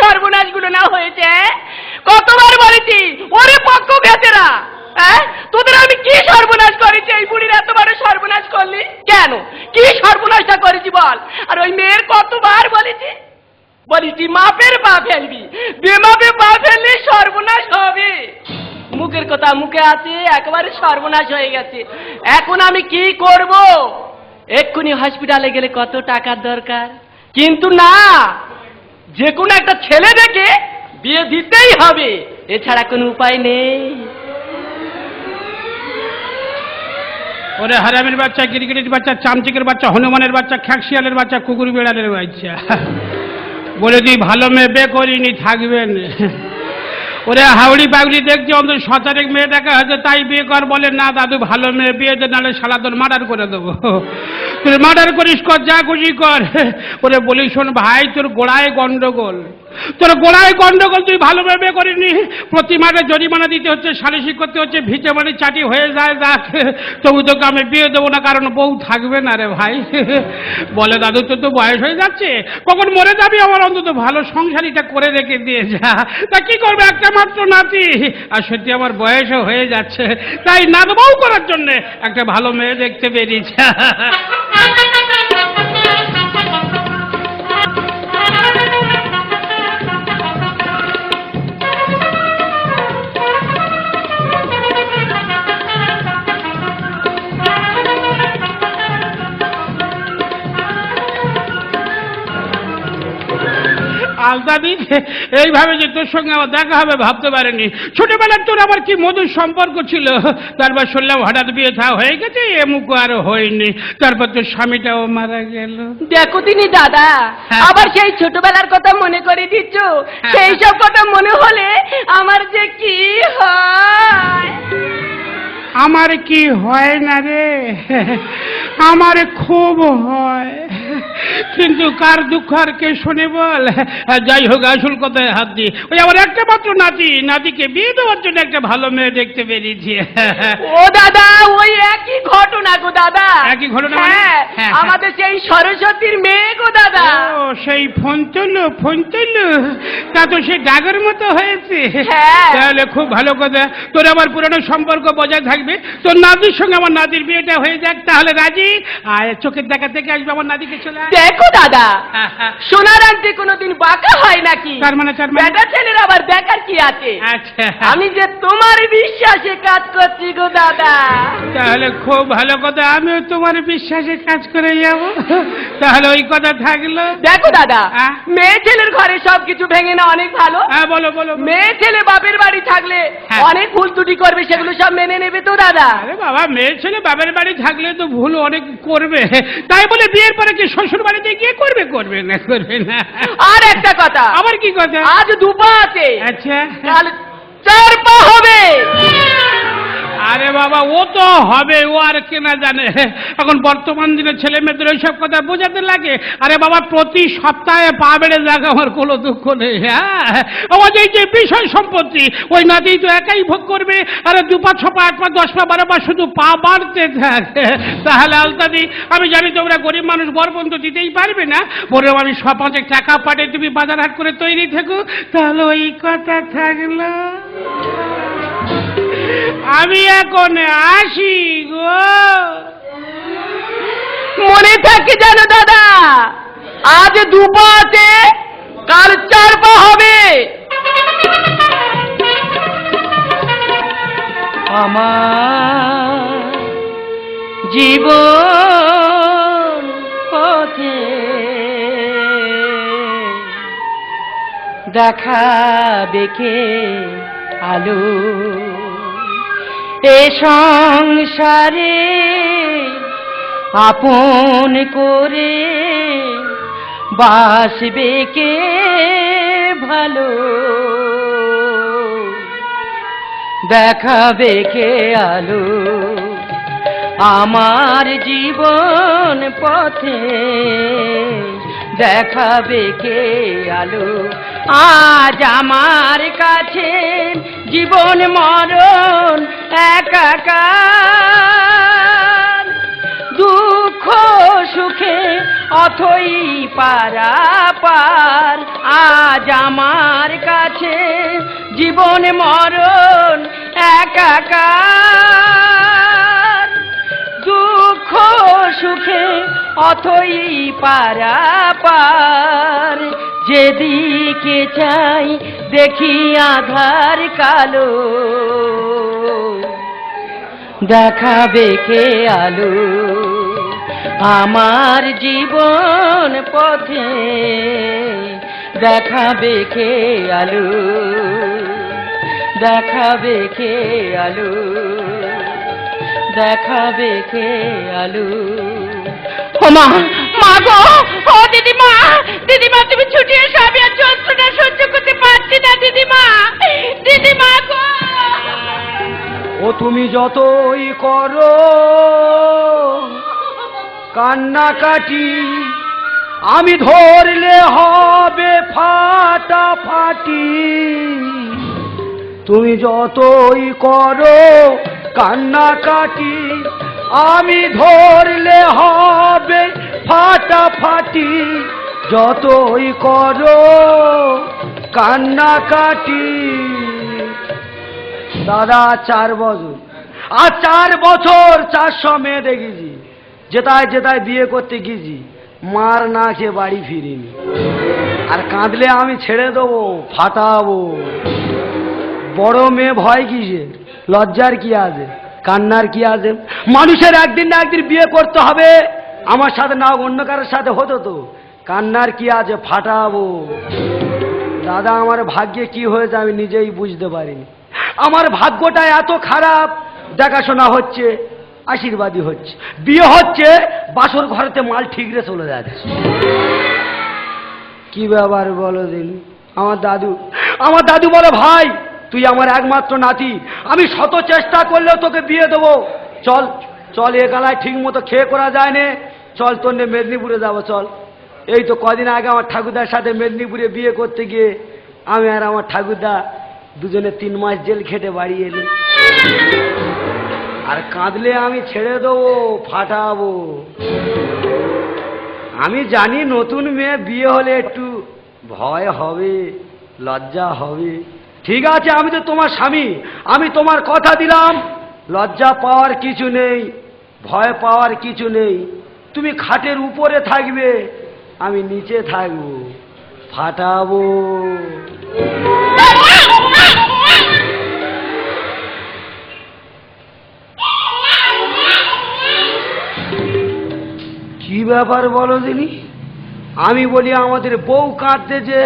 সর্বনাশ গুলো না হয়েছে? কতবার বলেছি ওরে পক্ষ গেছেরা, তোদের আমি কি সর্বনাশ করেছি? এই বুড়ির এত বড় সর্বনাশ করলি কেন? কি সর্বনাশটা করেছি বল? আর ওই মেয়ের কতবার বলেছি মাপের পা ফেলবি, বেমাপে পা ফেললে সর্বনাশ হবে। মুখের কথা মুখে আছে, একেবারে সর্বনাশ হয়ে গেছে। এখন আমি কি করব? এক্ষুনি হসপিটালে গেলে কত টাকার দরকার, কিন্তু না, যে কোনো একটা ছেলে দেখে বিয়ে দিতেই হবে, এছাড়া কোনো উপায় নেই। ওরে হারামের বাচ্চা, গিরগিটির বাচ্চা, চামচিকের বাচ্চা, হনুমানের বাচ্চা, খ্যাকশিয়ালের বাচ্চা, কুকুর বিড়ালের বাচ্চা, বলে তুই ভালো মেয়ে বে করিনি, থাকবেন। ওরে হাওড়ি পাগড়ি দেখছি অন্তত 17 মেয়ে দেখা হয়েছে, তাই বিয়ে কর। বলে না দাদু, ভালো মেয়ে বিয়ে দে, নাহলে শালা তোর মার্ডার করে দেবো। তুই মার্ডার করিস, কর, যা খুশি কর। ওরে বলি শোন ভাই, তোর গোড়ায় গন্ডগোল, তোর গোড়ায় গন্ডগোল। তুই ভালো মেয়ে বিয়ে করিনি, প্রতি মাসে জরিমানা দিতে হচ্ছে, সালিশি করতে হচ্ছে, ভিটে বাড়ি চাটি হয়ে যায়, যাক তবু তোকে আমি বিয়ে দেবো না, কারণ বউ থাকবে না রে ভাই। বলে দাদু তোর তো বয়স হয়ে যাচ্ছে, কখন মরে যাবি, আমার অন্তত ভালো সংসারিটা করে রেখে দিয়ে যা। তা কি করবে, একটা মাত্র নাতি, আর সত্যি আমার বয়সও হয়ে যাচ্ছে, তাই নাত বউ করার জন্য একটা ভালো মেয়ে দেখতে বেরিয়েছে। আলতাদি, এইভাবে যে তোর সঙ্গে আমার দেখা হবে ভাবতে পারেনি। ছোটবেলার তোর আবার কি মধুর সম্পর্ক ছিল, তারপর শুনলাম হঠাৎ বিয়ে থা হয়ে গেছে, এমুকো আর হয়নি, তারপর তোর স্বামীটাও মারা গেল। দেখো তিনি দাদা, আবার সেই ছোটবেলার কথা মনে করে দিচ্ছ। সেই সব কথা মনে হলে আমার যে কি হয়। আমার কি হয় না রে, আমার খুব হয়, কিন্তু কার দুঃখ আর কে শোনে বল। যাই হোক, আসল কথায় হাত দি, ওই আমার একটা মাত্র নাতি, নাতিকে বিয়ে দেওয়ার জন্য একটা ভালো মেয়ে দেখতে বেরিয়েছি। ও দাদা, ওই একই ঘটনা গো দাদা। একই ঘটনা? হ্যাঁ, আমাদের সেই সরস্বতীর মেয়ে গো দাদা। ও সেই ফোন তুলু, তা তো সে ডাগের মতো হয়েছে। তাহলে খুব ভালো কথা, তোর আমার পুরানো সম্পর্ক বজায় থাকবে, তোর নাতির সঙ্গে আমার নাতির বিয়েটা হয়ে যাক, তাহলে রাজি? আর চোখের দেখা থেকে আসবে আমার নাতিকে চলে। দেখো দাদা, সোনার আনতে কোনোদিন বাঁকা হয় নাকি? তার মানে বেটা ছেলের আবার দেখার কি আছে? আচ্ছা, আমি যে তোমার বিশ্বাসে কাজ করছি গো দাদা। তাহলে খুব ভালো কথা, আমিও তোমার বিশ্বাসে কাজ করে যাব। তাহলে ওই কথা থাকলো। দেখো দাদা, মেয়ে ছেলের ঘরে সবকিছু ভেঙে না অনেক ভালো। হ্যাঁ বলো বলো। মেয়ে ছেলে বাপের বাড়ি থাকলে অনেক ভুল ত্রুটি করবে, সেগুলো সব মেনে নেবে তো দাদা? আরে বাবা, মেয়ে ছেলে বাপের বাড়ি থাকলে তো ভুল অনেক করবে, তাই বলে বিয়ের পরে কি শ্বশুর বাড়িতে গিয়ে করবে না। আর একটা কথা। আবার কি কথা? আজ 2 পা আছে, আচ্ছা, কাল 4 পা হবে। আরে বাবা, ও তো হবে, ও আর কেনা জানে। এখন বর্তমান দিনে ছেলে মেয়েদের ওইসব কথা বোঝাতে লাগে। আরে বাবা, প্রতি সপ্তাহে পা বেড়ে যাক, আমার কোনো দুঃখ নেই। হ্যাঁ, আমার এই যে বিষয় সম্পত্তি, ওই নাতি তো একাই ভোগ করবে। আরে 2 পা 6 পা 1 পা 10 পা 12 পা শুধু পা বাড়তে থাকে। তাহলে আলতাদি, আমি জানি তোমরা গরিব মানুষ, বরপণ তো দিতেই পারবে না, বলে আমি 5 টাকা পাঠিয়ে তুমি বাজার হাট করে তৈরি থেকো। তাহলে ওই কথা থাকলো, আমি এখন আসি গো। মনে থাকে জানো দাদা, আজ 2 পা আছে, কাল 4 পা হবে। আমার জীবন পথে দেখাবে কে আলো, এ সংসারে আপন করে বাসবে কে ভালো, দেখাবে কে আলো আমার জীবন পথে, দেখাবে কে আলো। আজ আমার কাছে জীবন মরণ একাকার, দুঃখ সুখে অথই পারাপার। আজ আমার কাছে জীবন মরণ একাকার। দুঃখ সুখে অথই পারাপার। যেদিকে চাই দেখি আধার কালো, দেখাবে কে আলো আমার জীবন পথে, দেখাবে কে আলো, দেখাবে কে আলো, দেখাবে কে আলো। ও মা, মা গো, ও দিদিমা, দিদিমা তুমি ছুটি এসো, আমি আর যন্ত্রণা সহ্য করতে পারছি না দিদিমা, দিদিমা গো। ও তুমি যতই করো কান্নাকাটি, আমি ধরলে হবে ফাটাফাটি। তুমি যতই করো কান্নাকাটি, আমি ধরলে হবে ফাটাফাটি। যতই করো কান্নাকাটি। দাদা 4 বছর, আর 4 বছর 400 মেয়ে দেখেছি, যেটায় যেটায় বিয়ে করতে গেছি মার না খেয়ে বাড়ি ফিরিনি। আর কাঁদলে আমি ছেড়ে দেবো, ফাটাবো। বড় মেয়ে ভয় কিসে? লজ্জার কি আছে, কান্নার কি আছে? মানুষের একদিন না একদিন বিয়ে করতে হবে, আমার সাথে না অন্য কারোর সাথে হতো তো। কান্নার কি আছে, ফাটাবো। দাদা আমার ভাগ্যে কি হয়েছে আমি নিজেই বুঝতে পারিনি। আমার ভাগ্যটা এত খারাপ, দেখাশোনা হচ্ছে, আশীর্বাদী হচ্ছে, বিয়ে হচ্ছে, বাসর ঘরেতে মাল ঠিকরে চলে যাচ্ছে। কি ব্যাপার বলো দিন? আমার দাদু বলে, ভাই তুই আমার একমাত্র নাতি, আমি শত চেষ্টা করলেও তোকে বিয়ে দেবো। চল চল, এ গালায় ঠিক মতো খেয়ে করা যায় না, চল তোর নিয়ে মেদিনীপুরে যাবো, চল। এই তো কদিন আগে আমার ঠাকুরদার সাথে মেদিনীপুরে বিয়ে করতে গিয়ে আমি আর আমার ঠাকুরদা দুজনে 3 মাস জেল খেটে বাড়ি এলি। আর কাঁদলে আমি ছেড়ে দেবো, ফাটাবো। আমি জানি নতুন মেয়ে বিয়ে হলে একটু ভয় হবে, লজ্জা হবে। ঠিক আছে, আমি তো তোমার স্বামী, আমি তোমার কথা দিলাম, লজ্জা পাওয়ার কিছু নেই, ভয় পাওয়ার কিছু নেই। তুমি খাটের উপরে থাকবে, আমি নিচে থাকবো, ফাটাবো। কি ব্যাপার বলো দিনি? আমি বলি আমাদের বউ কাঁদতেছে,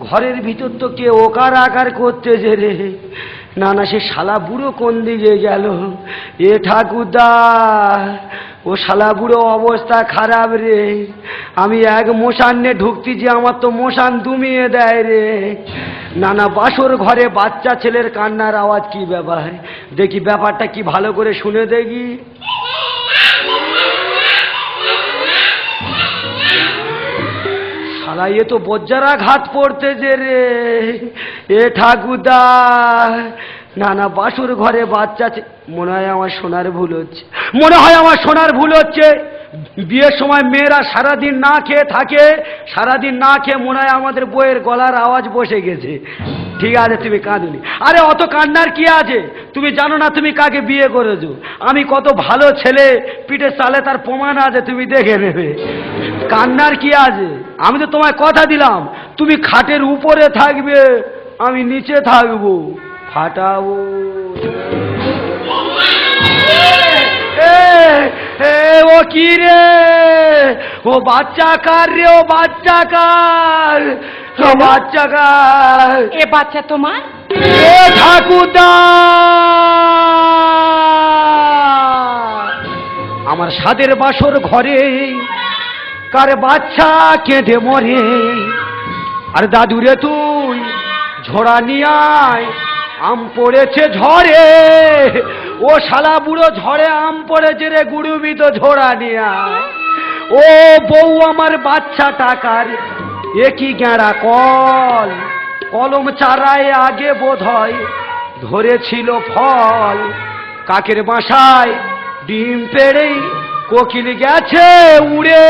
ঘরের ভিতর তো কে ওকার আকার করতেছে রে। না না, সে শালা বুড়ো কোন দিকে গেল? এ ঠাকুরদা, ও শালা বুড়ো অবস্থা খারাপ রে। আমি এক মশান নিয়ে ঢুকতেছি, আমার তো মশান দুমিয়ে দেয় রে। না না, বাসর ঘরে বাচ্চা ছেলের কান্নার আওয়াজ, কি ব্যাপার দেখি, ব্যাপারটা কি ভালো করে শুনে দেখি। শালা এ তো বজ্জারা ঘাত পড়তেছে রে। এ ঠাকুরদা, না না, বাসুর ঘরে বাচ্চা, মনে হয় আমার শোনার ভুল হচ্ছে, মনে হয় আমার শোনার ভুল হচ্ছে। বিয়ের সময় মেয়েরা সারাদিন না খেয়ে থাকে, সারাদিন না খেয়ে মনে হয় আমাদের বইয়ের গলার আওয়াজ বসে গেছে। ঠিক আছে, তুমি কাঁদুনি। আরে অত কান্নার কি আছে? তুমি জানো না তুমি কাকে বিয়ে করেছো? আমি কত ভালো ছেলে, পিঠে চালে তার প্রমাণ আছে, তুমি দেখে নেবে। কান্নার কি আছে? আমি তো তোমায় কথা দিলাম, তুমি খাটের উপরে থাকবে, আমি নিচে থাকবো, ফাটাবো। ও কি রে? ও বাচ্চা কার রে? ও বাচ্চা কার? ও বাচ্চা কার? এ বাচ্চা তোমার? এ ঠাকুরদা, আমার সাদের বাসর ঘরে কার বাচ্চা কেঁদে মরে। আর দাদু রে তুই ঝোড়া নিয়ে আয়, আম পড়েছে ঝড়ে। ও শালা বুড়ো ঝড়ে আম পড়েছে রে, গুড়ুবি তো ঝোড়া নিয়ে আয়। ও বউ আমার বাচ্চা টাকার, এ কি গেঁড়া কল, কলম চারায় আগে বোধ হয় ধরেছিল ফল। কাকের বাসায় ডিম পেড়েই কোকিল গেছে উড়ে,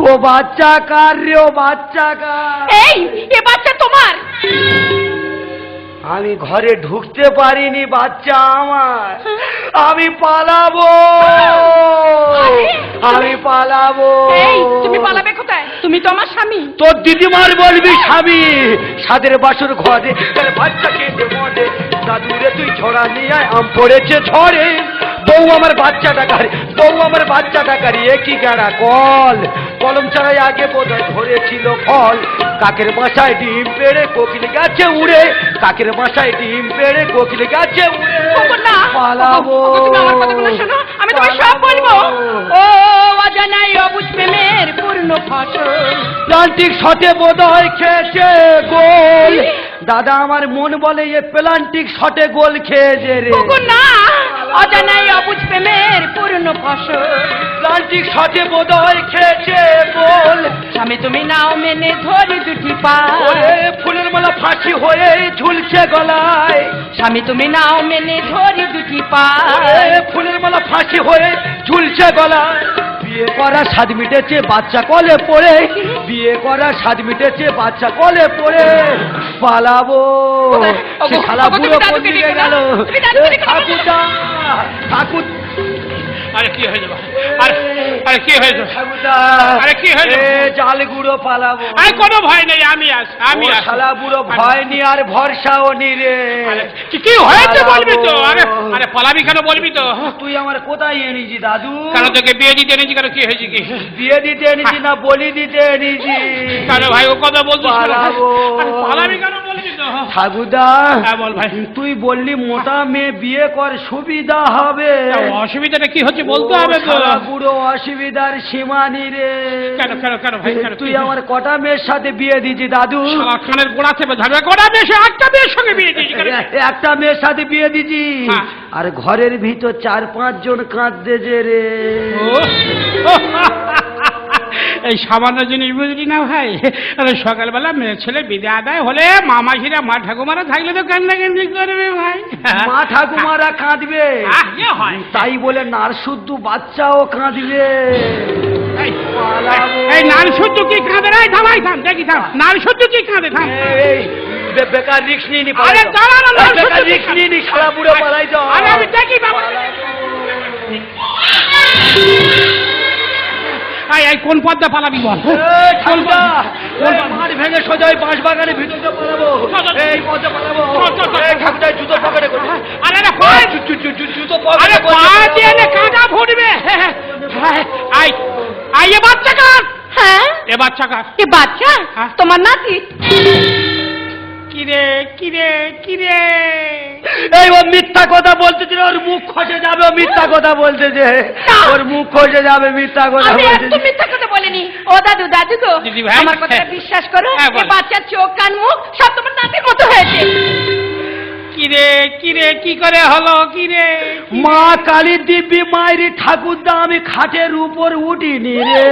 ও বাচ্চা কার রে, ও বাচ্চা কার? এই এ বাচ্চা তোমার? আমি ঘরে ঢুকতে পারিনি, বাচ্চা আমার। আমি পালাবো, আমি পালাবো। এই তুমি পালাবে কোথায়? তুমি তো আমার স্বামী। তোর দিদিমার বলবি স্বামী, সাদের বাসর ঘরে তার বাচ্চাকে দেবো। দাদুরে তুই ছড়া নিয়ে আয়, আম পড়েছে ঝড়ে। বউ আমার বাচ্চাটা কারি, বউ আমার বাচ্চাটা কারি। একই গাড়া কল, কলম ছাড়াই আগে বোধহয় ধরেছিল ফল। কাকের বাসায় ডিম পেড়ে কোকিল গেছে উড়ে, কাকের বাসায় ডিম পেড়ে কোকিল গেছে উড়ে। না পালাবো, তুমি আমার কথাগুলো শোনো, আমি তোমায় সব বলবো। ও অজানাই অবুঝ প্রেমের পূর্ণ ফসল। প্লান্টিক শটে বোধহয় খেয়েছে গোল। দাদা আমার মন বলে এ প্লান্টিক শটে গোল খেয়েছে রে। না অজানাই অবুঝ প্রেমের পূর্ণ ফসল। প্লান্টিক শটে বোধহয় খেয়েছে গোল। স্বামী তুমি নাও মেনে ধরি দুটি পা, ওরে ফুলের মালা ফাঁসি হয়ে ঝুলছে গলায়। স্বামী তুমি নাও মেনে ধরি দুটি পা, ওরে ফুলের মালা ফাঁসি হয়ে ঝুলছে গলায়। বিয়ে করা স্বাদ মিটেছে বাচ্চা কলে পড়ে, বিয়ে করা স্বাদ মিটেছে বাচ্চা কলে পড়ে। পালাবো, সে শালা বুড়ো কোন দিকে গেল? ঠাকুরদা, ঠাকুর, আরে কি হয়েছে ভাই? আরে আরে কি হয়েছে? ঠাকুরদা, আরে কি হয়েছে? এ জাল গুঁড়ো পালাবো। আরে কোনো ভয় নেই, আমি আছি, আমি ও আছি। শালা বুড়ো ভয় নি আর ভরসাও নি রে। আরে কি হয়েছে বলবি তো? আরে আরে পালাবি কেন বলবি তো? তুই আমার কোথায় এনেছি দাদু? কেন তোকে বিয়ে দিতে এনেছি? কেন কি হয়েছে কি? বিয়ে দিতে এনেছি না বলি দিতে এনেছি? কেন ভাই ও কথা বলছিস? পালাবো। পালাবি কেন বলবি তো? ঠাকুরদা, হ্যাঁ বল ভাই। তুই বললি মোটা মেয়ে বিয়ে কর সুবিধা হবে। অসুবিধাটা কি হচ্ছে বলতে হবে তো। শালা বুড়ো অসুবিধার সীমানি রে। কেন কেন কেন ভাই কেন? তুই আমার কটা মেয়ের সাথে বিয়ে দিয়েছি দাদু? শালা কানের গোড়া থেকে ধরবে, গোড়া বেশি একটা মেয়ের সঙ্গে বিয়ে দিয়েছি। একটা মেয়ের সাথে বিয়ে দিয়েছি, হ্যাঁ। আর ঘরের ভিতর 4-5 জন কাঁদতে যে রে। এই সামান্য জিনিস বুঝলি না ভাই? আরে সকালবেলা মেয়ে ছেলে বিদায় আদায় হলে মামাসিরা মা ঠাকুমারা থাকলে তো কান্নাকান্দি করবে ভাই। মা ঠাকুমারা কাঁদবে, হয় তাই বলে নারশুদ্ধ বাচ্চাও কাঁদবে। পালাবো। এই নাল শুদ্ধ কি কাঁদে? রাই থামাই থাম, দেখি থাম, নাল শুদ্ধ কি কাঁদে? থাম। এই, বেকার রিক্স নিয়ে নি, আরে দাঁড়া না, নাল বেকার শুদ্ধ রিক্স নিয়ে নি, সারা বুড়ো পালাই যাও। আরে আমি দেখি বাবা। এই কোন পদ্মা পালাবি বল? ঠাকুরদা, মাঠ ভেঙে সোজা ওই বাঁশ বাগানের ভিতরে পালাবো। এই পথে পালাবো। এই ঠাকুরদা, জুতো পকেটে করে। আরে না পায়ে জুতো আরে পকেটে পা দিয়ে নে, কাঁটা ফুটবে। আই আই এ বাচ্চা কার? হ্যাঁ এ বাচ্চা কার? এ বাচ্চা হ্যাঁ? তোমার নাতি। কিরে কিরে কিরে? এই ও মিথ্যা কথা বলতেছে, ওর মুখ খসে যাবে। ও মিথ্যা কথা বলতেছে, না। ওর মুখ খসে যাবে। মিথ্যা কথা আমি বলতেছে। একদম মিথ্যা কথা বলিনি। ও দাদু, দাদু গো, দিদি ভাই। আমার কথাটা বিশ্বাস করো। হ্যাঁ, বল। এ বাচ্চার চোখ কান মুখ সব তোমার নাতির মতো হয়েছে। কিরে কিরে কি করে হলো? কিরে মা কালী দিব্যি মায়ের ঠাকুরদা, আমি খাটের উপর উঠিনি রে।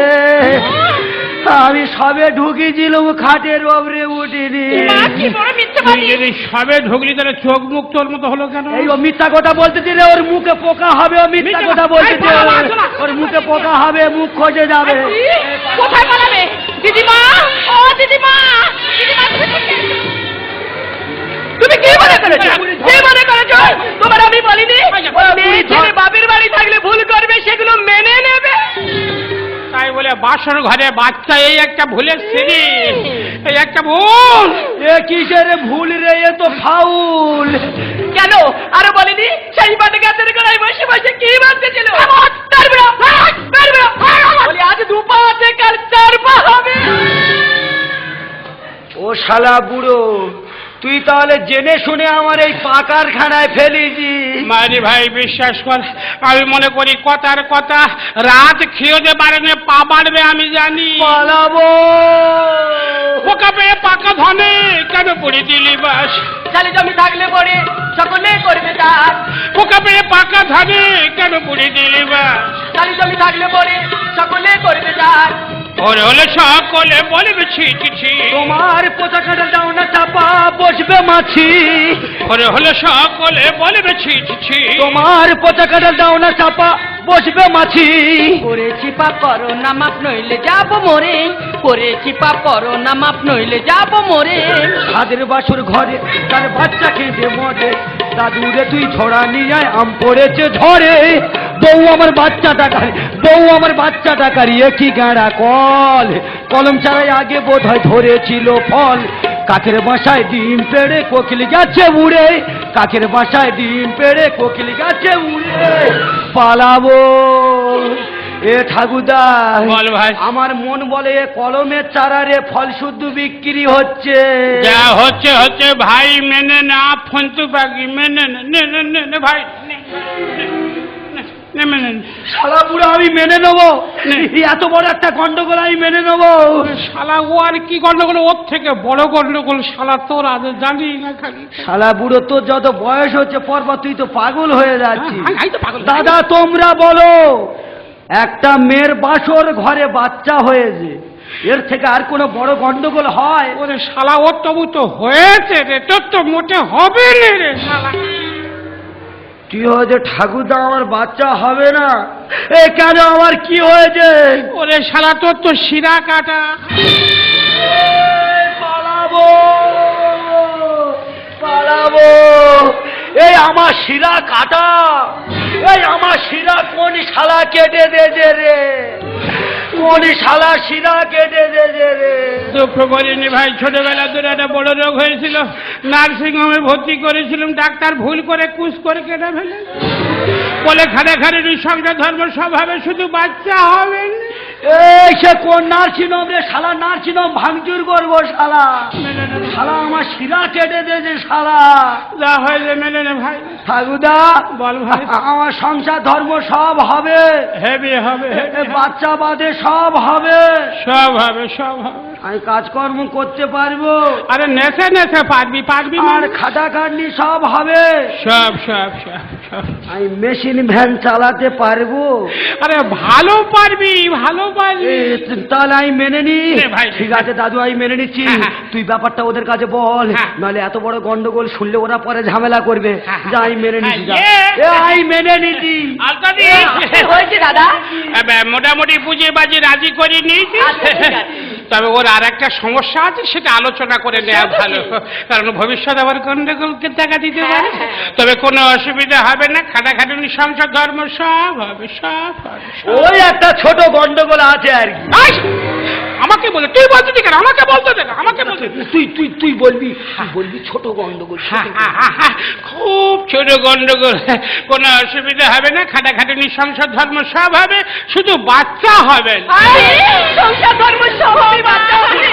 আমি সবে ঢুকেছিলাম, খাটের উপরে উঠিনি। মা কি বড় মিথ্যে তুই বলি। যদি সবে ঢুকলি তাহলে চোখ মুখ তোর মতো হলো কেন? এই ও মিথ্যা কথা বলতেছি রে, ওর মুখে পোকা হবে। ও মিথ্যা মিথ্যা কথা কথা- বলতেছে, এই বাবা, শোনা। ওর মুখে পোকা হবে, মুখ খসে যাবে। কোথায় পালাবে? দিদিমা, ও দিদিমা, দিদিমা তুমি কোথায়? তুমি কি মনে করেছো? কি মনে করেছো? তোমার আমি বলিনি মেয়ে ছেলে বাপের বাড়ি থাকলে ভুল করবে, সেগুলো মেনে নেবে। তাই বলে বাসর ঘরে বাচ্চা, এই একটা ভুলের সিঁড়ি, এই একটা ভুল। এ কিসের ভুল রে? এ তো ফাউল। কেন আরো বলিনি? সেই পাটে গাছের গোড়ায় বসে বসে কি ভাবতেছিল? বলি আজ 2 পা আছে, কাল 4 পা হবে। ও শালা বুড়ো, তুই তাহলে জেনে শুনে আমার এই পাকারখানায় ফেলিছি। মারি ভাই বিশ্বাস কর, আমি মনে করি কথার কথা, রাত খেয়ে বাড়বে পা বাড়বে আমি জানি। পালাবো। পোকা পেয়ে পাকা ধনে কেন পড়ে দিলি বাস? শালি জমি থাকলে পরে সকলে করবে চাষ। পোকা পেয়ে পাকা ধনে কেন পড়ে দিলি বাস? শালি জমি থাকলে পরে সকলে করবে চাষ। ওরে হলে সকলে বলবে ছি ছি ছি, তোমার পোতা কাটা দাও না চাপা বসবে মাছি, ওরে হলে সকলে বলবে ছি ছি ছি, তোমার পোতা কাটা দাও না চাপা বসবে মাছি। করেছি পাপ করো না মাপ নইলে যাব মরে, করেছি পাপ করো না মাপ নইলে যাব মরে। সাদের বাসুর ঘরে তার বাচ্চা কেঁদে মরে, দাদুরে তুই ছড়া নিয়ে আয় আম পড়েছে ঝড়ে। বউ আমার বাচ্চাটা কারি, বউ আমার বাচ্চাটা কারিয়ে কি গাঁড়া কল, কলম চারাই আগে বোধ হয় ধরেছিল ফল। কাকের বাসায় ডিম পেড়ে কোকিল গেছে উড়ে, কাকের বাসায় ডিম পেড়ে কোকিল গেছে উড়ে। পালাবো এ ঠাকুরদা, বল ভাই। আমার মন বলে এ কলমের চারারে ফল শুদ্ধ বিক্রি হচ্ছে। যা হচ্ছে হচ্ছে ভাই, মেনে না ফন্তু পাখি, মেনে নে নে নে নে নে ভাই, নে, নে, নে, নে, মেনে নে। শালা বুড়ো আমি মেনে নেবো, এত বড় একটা গন্ডগোল আমি মেনে নেবো। শালা ও আর কি গন্ডগোল, ওর থেকে বড় গন্ডগোল শালা তোর আজ জানি না খালি। শালা বুড়ো তোর যত বয়স হচ্ছে পরপর তুই তো পাগল হয়ে যাচ্ছিস। আমি তো পাগল। দাদা তোমরা বলো, একটা মেয়ের বাসর ঘরে বাচ্চা হয়েছে, এর থেকে আর কোনো বড় গন্ডগোল হয়? ওরে শালা ওর তবু তো হয়েছে রে, তোর তো মোটে হবে না রে শালা। তুই হয়েছে ঠাকুরদা আমার বাচ্চা হবে না, এ কেন আমার কি হয়েছে? ওরে শালা তোর তো শিরা কাটা। পালাবো পালাবো, এই আমার শিরা কাটা, এই আমার শিরা কোন শালা কেটে দেছে রে, কোন শালা শিরা কেটে দেছে রে। দুঃখ করিনি ভাই, ছোটবেলা ধরে একটা বড় রোগ হয়েছিল, নার্সিং হোমে ভর্তি করেছিলাম, ডাক্তার ভুল করে কুস করে কেটে ফেলে, বলে খাড়ে খাড়ে নিঃসংসার ধর্ম সব হবে, শুধু বাচ্চা হবে না। এই সে কোন নার্সিংহোম রে শালা, নার্সিংহোম ভাঙচুর করবো শালা, শালা আমার শিরা কেটে দেছে শালা। যা হয়েছে মেনে নে ভাই। ঠাকুরদা বল ভাই। আমার সংসার ধর্ম সব হবে, হেবি হবে, এ বাচ্চা বাদে সব হবে, সব হবে, সব হবে। আমি কাজকর্ম করতে পারবো, আরে নেশে নেশে পারবি, পারবি আর মানে খাটাখাটনি সব হবে, সব সব সব সব। আমি মেশিন ভ্যান চালাতে পারবো। আরে ভালো পারবি, ভালো পারবি। এ, তাহলে আমি মেনে নি। নে ভাই। ঠিক আছে দাদু আমি মেনে নিচ্ছি, হ্যাঁ, হ্যাঁ। তুই ব্যাপারটা ওদের কাছে বল, হ্যাঁ। নাহলে এত বড় গন্ডগোল শুনলে ওরা পরে ঝামেলা করবে। হ্যাঁ, যা আমি মেনে নিচ্ছি, যা। হ্যাঁ, এ, আমি মেনে নিচ্ছি। আলতা দি হয়েছে দাদা? মোটামুটি বুঝে বাজি রাজি করে নিয়েছি, আচ্ছা, ঠিক আছে। তবে ওর আর একটা সমস্যা আছে, সেটা আলোচনা করে নেওয়া ভালো, কারণ ভবিষ্যৎ আবার গন্ডগোলকে দেখা দিতে পারে। হ্যাঁ। তবে কোনো অসুবিধা হবে না, খাটাখাটুনি সংসার ধর্ম সব হবে, সব হবে, সব। ওই একটা ছোট গন্ডগোল আছে আর কি। আই! আমাকে বলে তুই বলতে ঠিক আছে, আমাকে বলতে দেখ, আমাকে বলতে দে। তুই তুই তুই বলবি, তুই বলবি ছোট গন্ডগোল, ছোট গন্ডগোল। খুব ছোট গন্ডগোল, কোনো অসুবিধা হবে না, খাটাখাটুনি সংসার ধর্ম সব হবে, শুধু বাচ্চা হবে না। সংসার ধর্ম সব হবে, বাচ্চা হবে,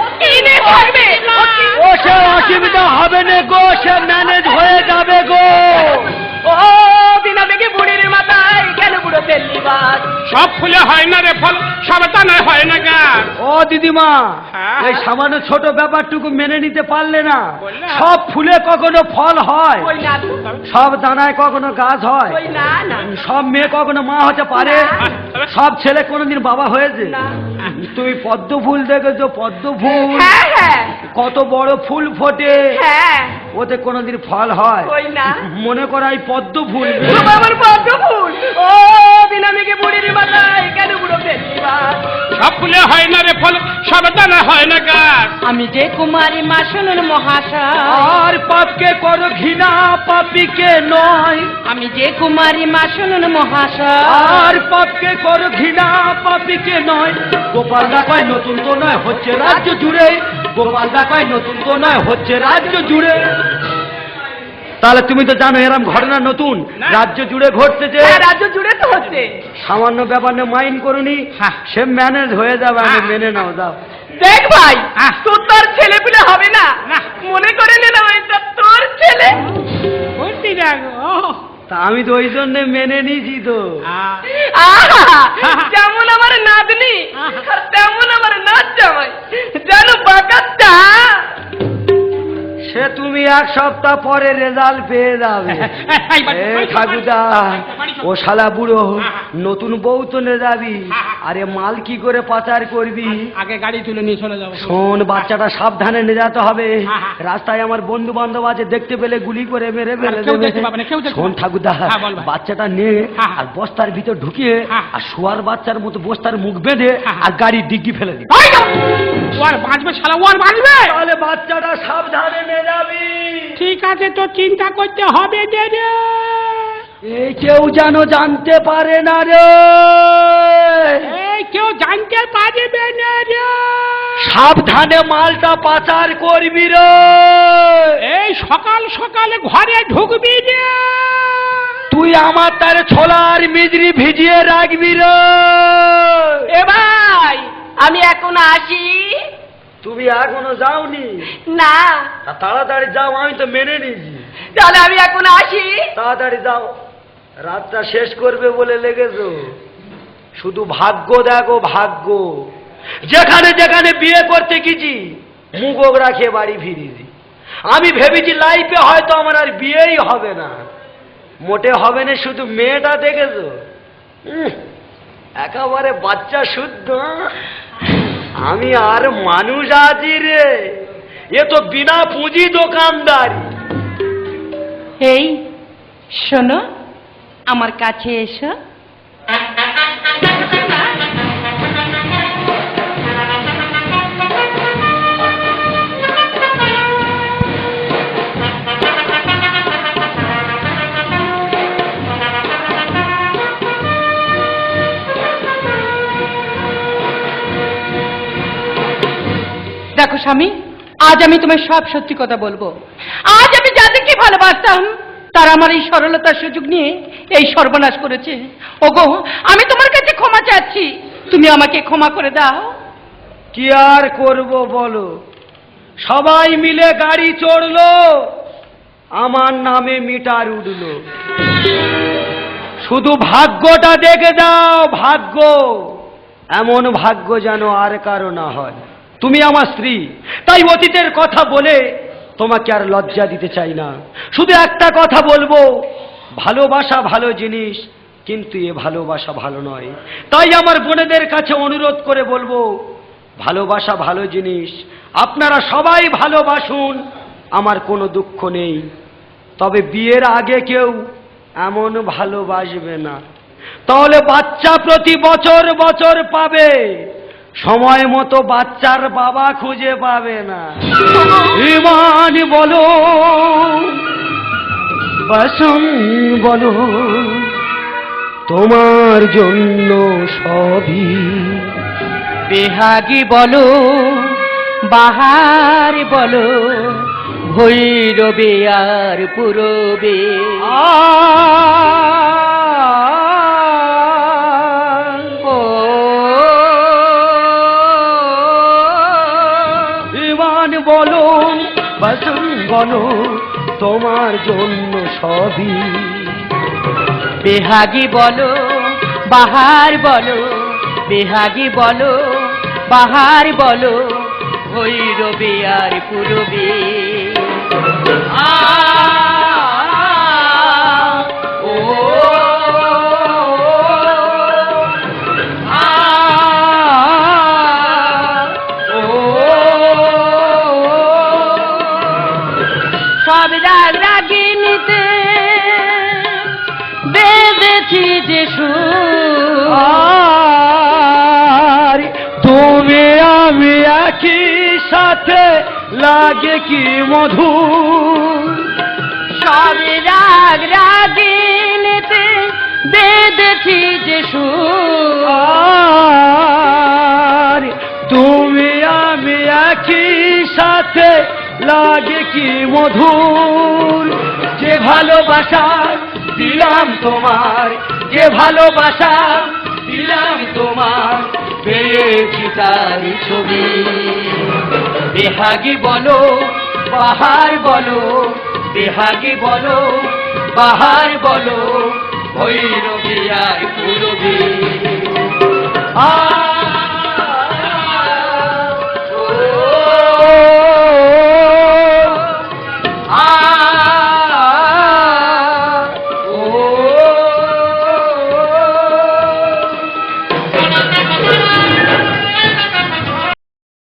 ও কি নিয়ে থাকবে? ও কি- ও সে অসুবিধা হবে না গো, সে ম্যানেজ হয়ে যাবে গো। ও দিনা দেখে বুড়ির মাথায় কেন বুড়ো তেললি বাস? সব ফুলে হয় না রে ফল, সব তা নয় হয় না গাছ। ও দিদিমা, হ্যাঁ। এই সামান্য ছোট ব্যাপারটুকু মেনে নিতে পারলে না? বললে? সব ফুলে কখনো ফল হয়, ওই না তো, সব দানায় কখনো গাছ হয়, ওই না না সব মেয়ে কখনো মা হতে পারে, না। সব ছেলে কোনোদিন বাবা হয়েছে? না। তুমি পদ্ম ফুল দেখেছো? পদ্ম ফুল হ্যাঁ হ্যাঁ কত বড় ফুল ফোটে, হ্যাঁ, ওতে কোনোদিন ফল হয়? ওই না। মনে করো এই পদ্ম ফুল, বাবা, আমার পদ্ম ফুল, ও দিনা দেখে বুড়ির মাথায় কেন বুড়ো তেললি বাস? সব ফুলে হয় না রে ফল, সব তা নয় হয় না গাছ। আমি যে কুমারী মা শুনুন মহাশয়, আর পাপকে করো ঘৃণা, পাপীকে নয়। আমি যে কুমারী মা শুনুন মহাশয়, আর পাপকে করো ঘৃণা, পাপীকে নয়। গোপাল দেখায় নতুন তো নয়, হচ্ছে রাজ্য জুড়ে, গোপাল দেখায় নতুন তো নয়, হচ্ছে রাজ্য জুড়ে। তাহলে তুমি তো জানো এরম ঘটনা নতুন না। রাজ্য জুড়ে ঘটতেছে। হ্যাঁ, রাজ্য জুড়ে তো হচ্ছে। সামান্য ব্যাপার নিয়ে মাইন্ড করুনি, হ্যাঁ। সে ম্যানেজ হয়ে যাবে, আমি হ্যাঁ। মেনে নাও, যাও। দেখ ভাই, হ্যাঁ। তোর তো আর ছেলে পিলে হবে না, না। মনে করে নিলাম এটা তোর ছেলে। বলছি না গো। তা আমি তো ওই জন্য মেনে নিয়েছি তো। আহা, যেমন আমার নাতনি আর তেমন আমার নাচ জামাই, জানো বাঁকাচ্ছা। সে তুমি এক সপ্তাহ পরে রেজাল্ট পেয়ে যাবে। এ ঠাকুরদা, ও শালা বুড়ো, নতুন বউ তো নে যাবি, আরে মাল কি করে পাচার করবি? আগে গাড়ি তুলে নিয়ে চলে যাবো। শোন, বাচ্চাটা সাবধানে নিয়ে যেতে হবে। হ্যাঁ, হ্যাঁ। রাস্তায় আমার বন্ধু বান্ধব আছে, দেখতে পেলে গুলি করে মেরে ফেলে কেউ দেবে। দেখতে পাবে না, কেউ দেখতে শোন পাবে না। ঠাকুরদা, হ্যাঁ, বল ভাই। বাচ্চাটা নিয়ে হ্যাঁ। আর বস্তার ভিতর ঢুকিয়ে হ্যাঁ। আর শোয়ার বাচ্চার মতো বস্তার মুখ বেঁধে হ্যাঁ। আর গাড়ির ডিগ্গি ফেলে দিবি। ওই যা! ও আর বাঁচবে শালা, ও আর বাঁচবে। তাহলে বাচ্চাটা সাবধানে নিয়ে যাবি। ঠিক আছে, তো চিন্তা করতে হবে না রে। এই কেউ যেন জানতে পারে না রে। এই কেউ জানতে পারবে না রে। সাবধানে মালটা পাচার করবি রে। এই সকাল সকালে ঘরে ঢুকবি রে। তুই আমার তার ছোলার মিজরি ভিজিয়ে রাখবি রে। এ ভাই, আমি এখন আসি। তুমি এখনো যাওনি? না, তা তাড়াতাড়ি যাও, আমি তো মেনে নিয়েছি। তাহলে আমি এখন আসি। তাড়াতাড়ি যাও, রাতটা শেষ করবে বলে লেগেছো। শুধু ভাগ্য দেখো, ভাগ্য। যেখানে যেখানে বিয়ে করতে গেছি মুখ রাখে বাড়ি ফিরেছি। আমি ভেবেছি লাইফে হয়তো আমার আর বিয়েই হবে না। মোটে হবে না, শুধু মেয়েটা দেখেছো, একেবারে বাচ্চা শুদ্ধ। আমি আর মানুষ আছি রে, এ তো বিনা পুঁজি দোকানদারি। এই শোনো, আমার কাছে এসো। দেখো স্বামী, আজ আমি তোমায় সব সত্যি কথা বলবো। আজ আমি যাদেরকে ভালোবাসতাম তারা আমার এই সরলতার সুযোগ নিয়ে এই সর্বনাশ করেছে। ওগো, আমি তোমার কাছে ক্ষমা চাচ্ছি, তুমি আমাকে ক্ষমা করে দাও। কি আর করব বলো, সবাই মিলে গাড়ি চড়লো, আমার নামে মিটার উঠলো। শুধু ভাগ্যটা দেখে দাও, ভাগ্য। এমন ভাগ্য যেন আর কারো না হয়। তুমি আমার স্ত্রী, তাই অতীতের কথা বলে তোমাকে আর লজ্জা দিতে চাই না। শুধু একটা কথা বলবো, ভালোবাসা ভালো জিনিস, কিন্তু এ ভালোবাসা ভালো নয়। তাই আমার বোনেদের কাছে অনুরোধ করে বলবো, ভালোবাসা ভালো জিনিস, আপনারা সবাই ভালোবাসুন, আমার কোনো দুঃখ নেই। তবে বিয়ের আগে কেউ এমন ভালোবাসবে না, তাহলে বাচ্চা প্রতি বছর বছর পাবে, সময় মতো বাচ্চার বাবা খুঁজে পাবে না। ইমান বলো, বাসন বলো, তোমার জন্য সবই। বেহাগী বলো, বাহার বলো, ভৈরবে আর পুরবে। ইমান বলো, বাসন বলো, তোমার জন্য সবই। বেহাগী বলো, বাহার বলো, বেহাগী বলো, বাহার বলো, ভৈরবে আর পুরবে। সব রাগ রাগিনীতে বেঁধেছি যে সুর, তুমি আমি একই সাথে লাগে কি মধু। সব রাগ রাগিনীতে বেঁধেছি যে সুর, তুমি আমি একই সাথে লাগে কি মধুর। যে ভালোবাসা দিলাম তোমার, যে ভালোবাসা দিলাম তোমার, পেয়েছি তার ছবি। বেহাগী বলো, বাহার বলো, বেহাগী বলো, বাহার বলো, ভৈরবী আর পুরবী।